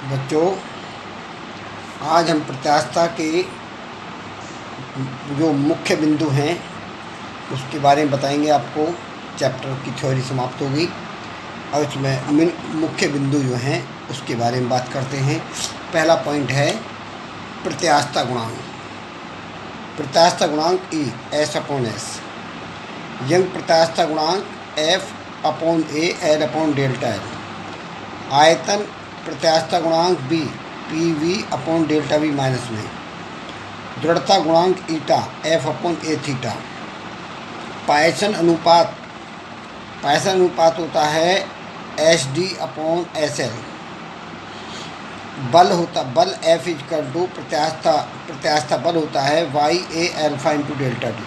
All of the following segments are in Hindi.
बच्चों, आज हम प्रत्यास्थता के जो मुख्य बिंदु हैं उसके बारे में बताएंगे आपको। चैप्टर की थ्योरी समाप्त होगी और इसमें मुख्य बिंदु जो हैं उसके बारे में बात करते हैं। पहला पॉइंट है प्रत्यास्थता गुणांक। प्रत्यास्थता गुणांक E S upon S. Young प्रत्यास्थता गुणांक F upon A L upon delta L. आयतन प्रत्यास्थता गुणांक B P V upon delta V minus में। दृढ़ता गुणांक eta F upon A theta. Poisson अनुपात होता है S D upon S L. बल एफ इजकल टू प्रत्यास्थता बल होता है Y A alpha into delta D.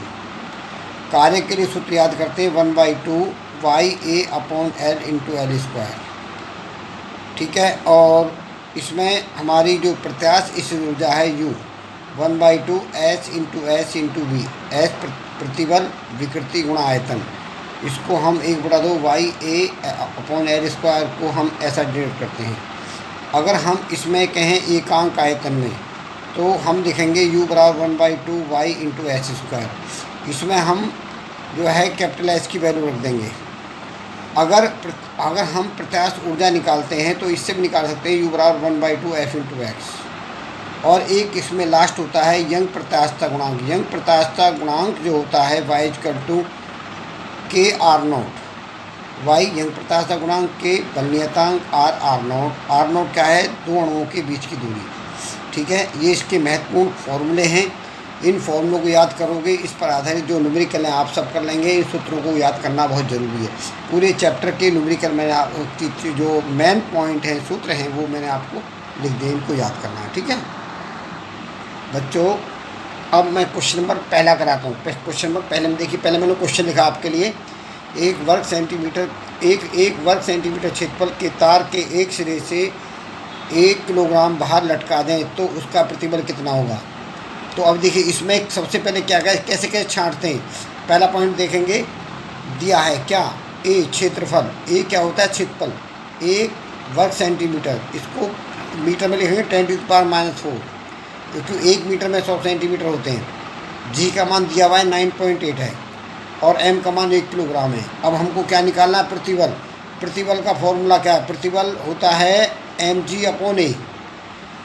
कार्य के लिए सूत्र याद करते हैं 1/2 Y A upon L into L square. ठीक है, और इसमें हमारी जो प्रत्यास्थ स्थिर ऊर्जा है U 1/2 H into V. H प्रतिबल विकृति गुणा आयतन, इसको हम 1/2 Y A upon L square को हम ऐसा डिनोट करते हैं। अगर हम इसमें कहें एकांक आयतन में तो हम लिखेंगे U बराबर 1/2 वाई इंटू एच स्क्वायर। इसमें हम जो है कैपिटल एच की वैल्यू रख देंगे। अगर हम प्रत्यास्थ ऊर्जा निकालते हैं तो इससे भी निकाल सकते हैं U बराबर 1/2 एफ इंटू एक्स। और एक इसमें लास्ट होता है यंग प्रत्यास्थता गुणांक। यंग प्रत्यास्थता गुणांक जो होता है वाई इक्वल टू के आर नोट। वाई यंग प्रत्यास्थता गुणांक के बल नियतांक आर नोट। आर नोट क्या है? दो अणुओं के बीच की दूरी। ठीक है, ये इसके महत्वपूर्ण फॉर्मूले हैं। इन फॉर्मूलों को याद करोगे, इस पर आधारित जो न्यूमेरिकल हैं आप सब कर लेंगे। इन सूत्रों को याद करना बहुत ज़रूरी है। पूरे चैप्टर के न्यूमेरिकल मैंने जो मेन पॉइंट हैं, सूत्र हैं, वो मैंने आपको लिख दिए, इनको याद करना है। ठीक है बच्चों, अब मैं क्वेश्चन नंबर पहला कराता हूँ। क्वेश्चन नंबर पहले में देखिए, पहले मैंने क्वेश्चन लिखा आपके लिए। एक वर्ग सेंटीमीटर क्षेत्रफल के तार के एक सिरे से 1 किलोग्राम बाहर लटका दें तो उसका प्रतिबल कितना होगा। तो अब देखिए, इसमें सबसे पहले क्या कैसे छांटते हैं। पहला पॉइंट देखेंगे, दिया है क्या? ए क्षेत्रफल। ए क्या होता है? क्षेत्रफल। 1 वर्ग सेंटीमीटर, इसको मीटर में लिखेंगे 10⁻⁴, क्योंकि 1 मीटर में 100 सेंटीमीटर होते हैं। जी का मान दिया हुआ है 9.8 है और एम का मान 1 किलोग्राम है। अब हमको क्या निकालना है? प्रतिबल। प्रतिबल का फॉर्मूला क्या है? प्रतिबल होता है एम जी अपॉन ए।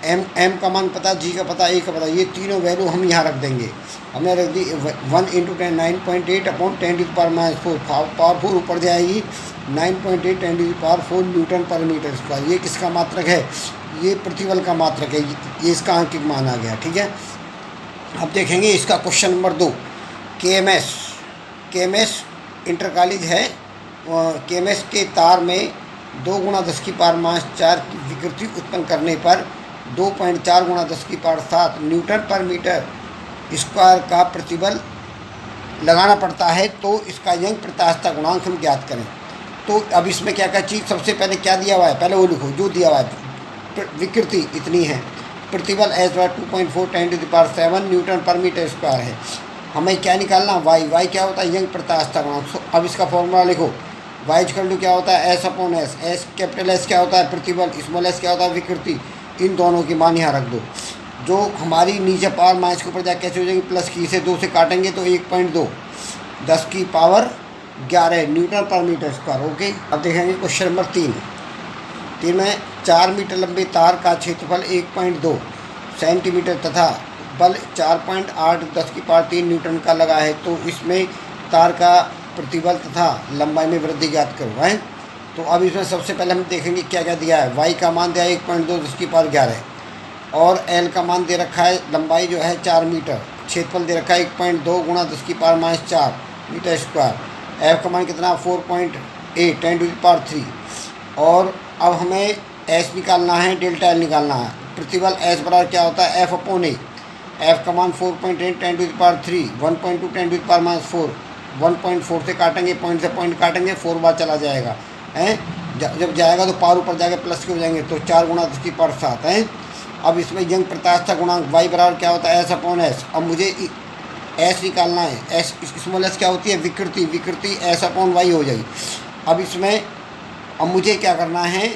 एम का मान पता, जी का पता, ए का पता। ये तीनों वैल्यू हम यहाँ रख देंगे। हमने रख दी 1 × 10 9.8 अपॉन 10⁻⁴। पावर 4 ऊपर जाएगी, 9.8 10⁻⁴ न्यूटन पर मीटर स्क्वायर। ये किसका मात्रक है? ये प्रतिबल का मात्रक है। ये इसका अंकित मान आ गया। ठीक है, अब देखेंगे इसका क्वेश्चन नंबर 2। के एम एस इंटर कॉलेज है। के एम एस के तार में 2 × 10⁻⁴ की विकृति उत्पन्न करने पर 2.4 × 10⁻⁷ न्यूटन पर मीटर स्क्वायर का प्रतिबल लगाना पड़ता है। तो इसका यंग प्रत्यास्थता गुणांक हम ज्ञात करें। तो अब इसमें क्या चीज़, सबसे पहले क्या दिया हुआ है? पहले वो लिखो जो दिया हुआ है। विकृति इतनी है, प्रतिबल एस बार 2.4 10⁻⁷ न्यूटन पर मीटर स्क्वायर है। हमें क्या निकालना? वाई क्या होता है? यंग प्रत्यास्थता गुणांक। अब इसका फॉर्मूला लिखो। वाई इक्वल टू क्या होता है? S upon S. S capital S क्या होता है? प्रतिबल। स्मॉल एस क्या होता है? विकृति। इन दोनों की मान यहाँ रख दो। जो हमारी नीचे पावर माइनस के ऊपर जाकर कैसे हो जाएगी? प्लस की से 2 से काटेंगे तो 1.2 10⁻11 न्यूटन पर मीटर स्क्वायर। ओके, अब देखेंगे क्वेश्चन नंबर 3 में 4 मीटर लंबे तार का क्षेत्रफल 1.2 सेंटीमीटर तथा बल 4.8 10⁻³ न्यूटन का लगा है। तो इसमें तार का प्रतिबल तथा लंबाई में वृद्धि ज्ञात करो है। तो अब इसमें सबसे पहले हम देखेंगे क्या क्या दिया है। वाई का मान दिया है 1.2 10⁻11 और एल का मान दे रखा है, लंबाई जो है 4 मीटर, क्षेत्रफल दे रखा है 1.2 × 10⁻⁴ मीटर स्क्वायर। एफ का मान कितना? 4.8 10⁻³ और अब हमें एस निकालना है, डेल्टा एल निकालना है। प्रतिबल एस बराबर क्या होता है? एफ अपॉन ए। एफ का मान 4.8 10⁻³ 1.2 10⁻⁴। 1.4 से काटेंगे, पॉइंट से पॉइंट काटेंगे, 4 बार चला जाएगा हैं। जब जाएगा तो पावर ऊपर जाके प्लस के हो जाएंगे, तो 4 × 10⁻⁷ हैं। अब इसमें यंग प्रत्यास्थता गुणांक वाई बराबर क्या होता है? S upon S. अब मुझे एस निकालना है। एस स्मॉल एस क्या होती है? विकृति। विकृति एस अपॉन वाई हो जाएगी। अब इसमें अब मुझे क्या करना है,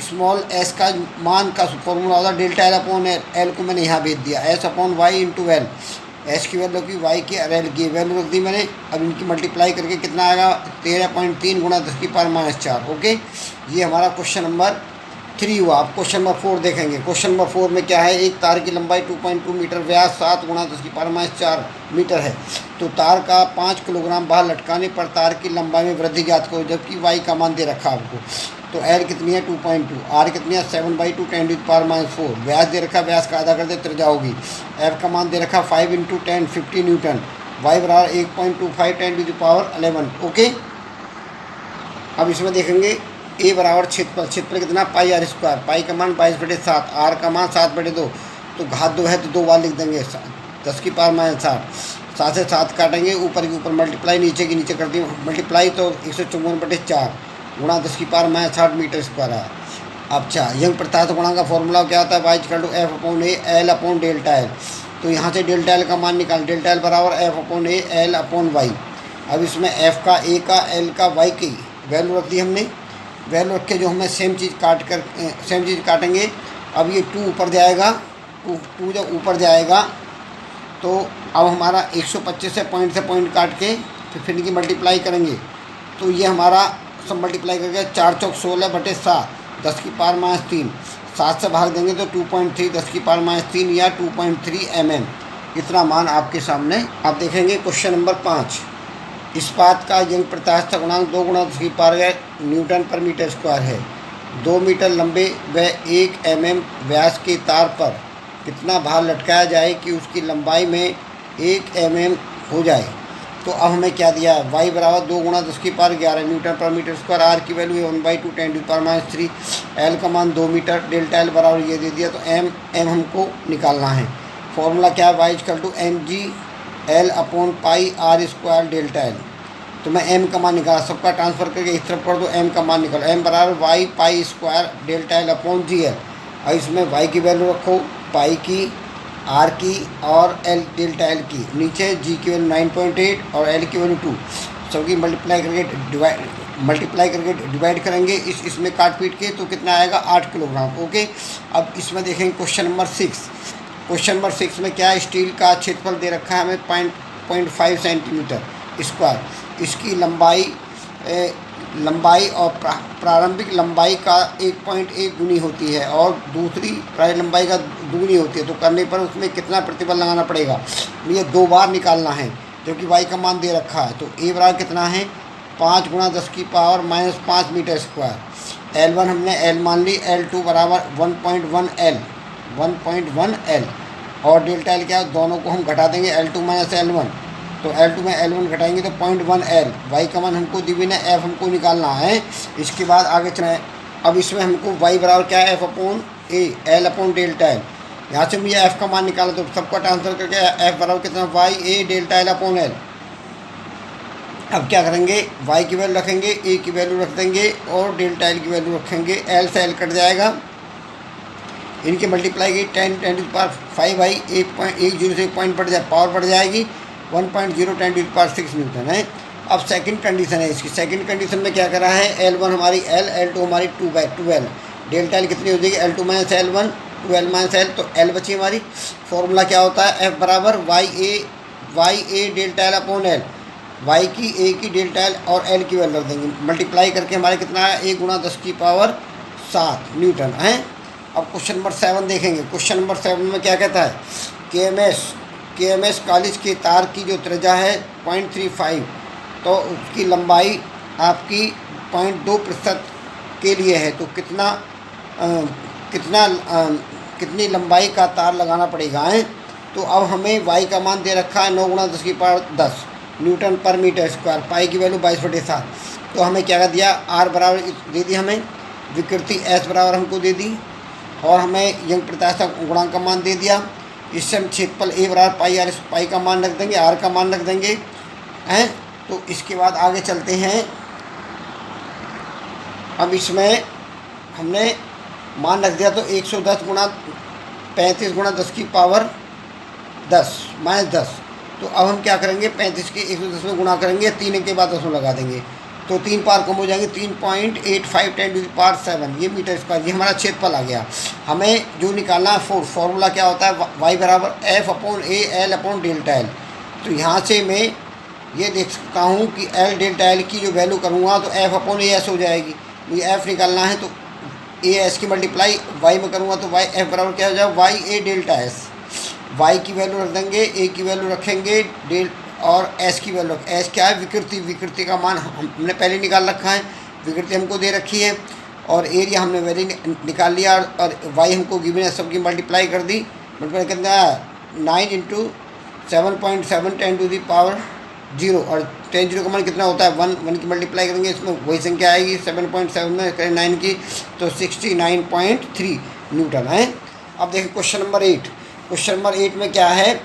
स्मॉल एस का मान का फॉर्मूला होता है delta L upon L, L को मैंने यहाँ भेज दिया, S upon Y into L, S की वैल्यू की, वाई की और एल की वैल्यू रख दी मैंने। अब इनकी मल्टीप्लाई करके कितना आएगा, 13.3 गुणा 10⁻⁴। ओके, ये हमारा क्वेश्चन नंबर 3 हुआ। अब क्वेश्चन नंबर 4 देखेंगे। क्वेश्चन नंबर 4 में क्या है, एक तार की लंबाई 2.2 मीटर, व्यास 7 गुणा 10⁻⁴ मीटर है। तो तार का 5 किलोग्राम बाहर लटकाने पर तार की लंबाई में वृद्धि ज्ञात करो, जबकि वाई का मान दे रखा आपको। तो एल कितनी है 2.2, आर कितनी है 7/2 10⁻⁴, व्यास दे रखा, व्यास का आधा कर दे त्रिज्या होगी। एफ का मान दे रखा 5 × 10 50 न्यूटन, वाई बराबर 1.25 10⁻11। ओके, अब इसमें देखेंगे ए बराबर क्षेत्रफल, क्षेत्रफल कितना πr², पाई का मान 22/7, आर का मान 7/2, तो घात 2 है तो 2 बार लिख देंगे, 10⁻⁷। 7 से 7 काटेंगे, ऊपर के ऊपर मल्टीप्लाई, नीचे की नीचे कर दी मल्टीप्लाई, तो 154/4 गुणा 10⁻⁷ मीटर² है। अच्छा, यंग प्रत्यास्थ गुणांक का फॉर्मूला क्या होता है, Y equal to F upon A L upon delta L. तो यहाँ से डेल्टा एल का मान निकाल, डेल्टा एल बराबर F upon A L upon Y. अब इसमें एफ का, ए का, एल का, वाई की वैल्यू रख दी हमने। वैल्यू रख के जो हमें सेम चीज़ काटेंगे। अब ये 2 ऊपर जाएगा, 2 जब ऊपर जाएगा तो अब हमारा 125 से पॉइंट काट के फिर इनकी मल्टीप्लाई करेंगे। तो ये हमारा सब मल्टीप्लाई करके 4 चौक 16/7 10⁻³ 7 से भाग देंगे तो 2.3 10⁻³ या 2.3 mm, इतना मान आपके सामने आप देखेंगे। क्वेश्चन नंबर 5, इस्पात का यंग प्रत्यास्थ गुणांक 2 × 10⁻⁴ Nm/m² है। 2 मीटर लंबे व 1 mm व्यास के तार पर कितना भार लटकाया जाए कि उसकी लंबाई में 1 mm हो जाए। तो अब हमें क्या दिया है, y बराबर 2 × 10⁻11 Nm/m², आर की वैल्यू है 1/2 10⁻3, एल का मान 2 मीटर, डेल्टा एल बराबर ये दे दिया। तो एम हमको निकालना है। फॉर्मूला क्या है, y equal to mg L upon πr² delta L. तो मैं m का मान निकाला, सबका ट्रांसफर करके इस तरफ कर दो, m का मान निकालो, m बराबर y π² delta L upon G L. और इसमें y की वैल्यू रखो, पाई की, r की और l डेल्टा एल की, नीचे g की वैल्यू 9.8 और l की वैल्यू 2, सबकी मल्टीप्लाई करके डिवाइड करेंगे। इसमें काट पीट के तो कितना आएगा 8 किलोग्राम। ओके, अब इसमें देखेंगे क्वेश्चन नंबर 6। क्वेश्चन नंबर 6 में क्या है, स्टील का क्षेत्रफल दे रखा है हमें 0.5 सेंटीमीटर²। इसकी लंबाई और प्रारंभिक लंबाई का 1.1 गुनी होती है और दूसरी प्रारंभिक लंबाई का दुगुनी होती है। तो करने पर उसमें कितना प्रतिबल लगाना पड़ेगा, ये 2 बार निकालना है, जो कि वाई का मान दे रखा है। तो ए बराबर कितना है 5 × 10⁻⁻5 मीटर²। L1 हमने L मान ली, L2 बराबर 1.1 L और डेल्टा एल क्या है, दोनों को हम घटा देंगे, L2 - L1। तो L2 में L1 घटाएंगे तो 0.1 L। वाई का मान हमको दी ना, एफ हमको निकालना है। इसके बाद आगे चलाएँ। अब इसमें हमको वाई बराबर क्या है, F upon A L upon delta L. यहाँ से मुझे एफ का मान निकाला, तो सबका ट्रांसफर करके एफ बराबर कितना, Y A delta L upon L. अब क्या करेंगे, वाई की वैल्यू रखेंगे, ए की वैल्यू रख देंगे और डेल्टा एल की वैल्यू रखेंगे। एल से एल कट जाएगा, इनकी मल्टीप्लाई की 10⁻5 1.10 से 1 पॉइंट बढ़ जाए, पावर बढ़ जाएगी 1.0 10⁻6 न्यूटन है। अब सेकंड कंडीशन है इसकी। सेकंड कंडीशन में क्या करा है, L1 हमारी L, L2 हमारी 2L, डेल्टा एल कितनी हो जाएगी, L2 - L1 2L - L, तो L बची हमारी। फॉर्मूला क्या होता है, F बराबर Y A delta L upon L, Y की, ए की, डेल्टा एल और एल की वैल्यू रख देंगे। मल्टीप्लाई करके हमारे कितना है, 1 × 10⁻7 न्यूटन है। अब क्वेश्चन नंबर 7 देखेंगे। क्वेश्चन नंबर 7 में क्या कहता है, के एम एस कॉलेज के तार की जो त्रिज्या है 0.35, तो उसकी लंबाई आपकी 0.2% के लिए है। तो कितनी लंबाई का तार लगाना पड़ेगा है। तो अब हमें वाई का मान दे रखा है 9 × 10⁻10 Nm/m², पाई की वैल्यू 22/7। तो हमें क्या दिया, आर बराबर दे दी हमें, विकृति एस बराबर हमको दे दी और हमें यंग प्रत्यास्थ गुणांक का मान दे दिया। इससे हम क्षेत्रफल ए बराबर πr, पाई का मान रख देंगे, आर का मान रख देंगे हैं। तो इसके बाद आगे चलते हैं। अब इसमें हमने मान रख दिया, तो 110 × 35 × 10⁻10 -10। तो अब हम क्या करेंगे, 35 के 110 में गुणा करेंगे, 3 के बाद 10 में लगा देंगे। तो 3 पावर कम हो जाएंगे, 3.85 10⁻⁷ ये मीटर स्क्वायर, ये हमारा क्षेत्रफल आ गया। हमें जो निकालना है फॉर्मूला क्या होता है, y बराबर F/A/L/Δ L। तो यहाँ से मैं ये देख सकता हूँ कि L/Δ L की जो वैल्यू करूँगा तो F/AS हो जाएगी। मुझे F निकालना है तो AS की मल्टीप्लाई y में करूँगा तो y F बराबर क्या हो जाएगा, YA∆S। y की वैल्यू रख देंगे, a की वैल्यू रखेंगे, डेल और s की वैल्यू s क्या है, विकृति। विकृति का मान हमने पहले निकाल रखा है, विकृति हमको दे रखी है और एरिया हमने वैल्यू निकाल लिया और y हमको गिवन है, सबकी मल्टीप्लाई कर दी। मल्टीप्लाई कितना 9 × 7.7 10⁻0 और 10 0 का मान कितना होता है 1 की मल्टीप्लाई करेंगे, इसमें वही संख्या आएगी 7.7 में करें 9 की तो 69.3 न्यूटन है। अब देखिए क्वेश्चन नंबर 8। क्वेश्चन नंबर 8 में क्या है,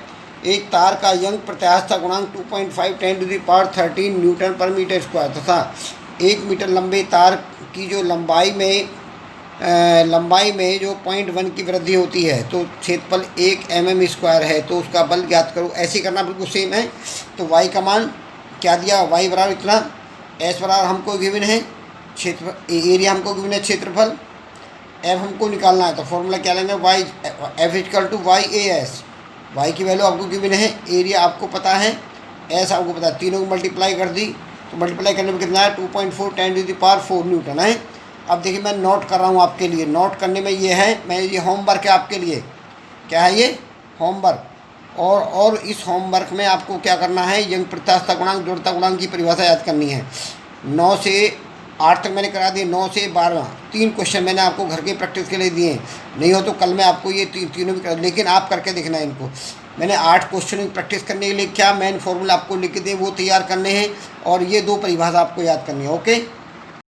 एक तार का यंग प्रत्यास्थता गुणांक 2.5 10⁻13 न्यूटन पर मीटर स्क्वायर तथा 1 मीटर लंबे तार की जो लंबाई में जो 0.1 की वृद्धि होती है तो क्षेत्रफल 1 mm² है, तो उसका बल ज्ञात करो। ऐसे ही करना बिल्कुल सेम है। तो y का मान क्या दिया, y बराबर इतना, s बराबर हमको गिवन है क्षेत्र, एरिया हमको गिवन है क्षेत्रफल, f हमको निकालना है तो फॉर्मूला क्या लेंगे, y F=YAS। y की वैल्यू आपको गिवन है, एरिया आपको पता है, s आपको पता है, तीनों को मल्टीप्लाई कर दी तो मल्टीप्लाई करने में कितना है 2.4 10⁻4 न्यूटन है। अब देखिए मैं नोट कर रहा हूँ आपके लिए, नोट करने में ये है, मैं ये होमवर्क है आपके लिए, क्या है ये होमवर्क। और इस होमवर्क में आपको क्या करना है, यंग प्रत्यास्थता गुणांक जड़ता गुणांक की परिभाषा याद करनी है। 9 से 8 तक मैंने करा दिए, 9 से 12 3 क्वेश्चन मैंने आपको घर के प्रैक्टिस के लिए दिए, नहीं हो तो कल मैं आपको ये तीनों भी कर, लेकिन आप करके देखना है इनको। मैंने 8 क्वेश्चन की प्रैक्टिस करने के लिए क्या मेन फॉर्मूला आपको लिख के दिए वो तैयार करने हैं और ये 2 परिभाषा आपको याद करनी है। ओके।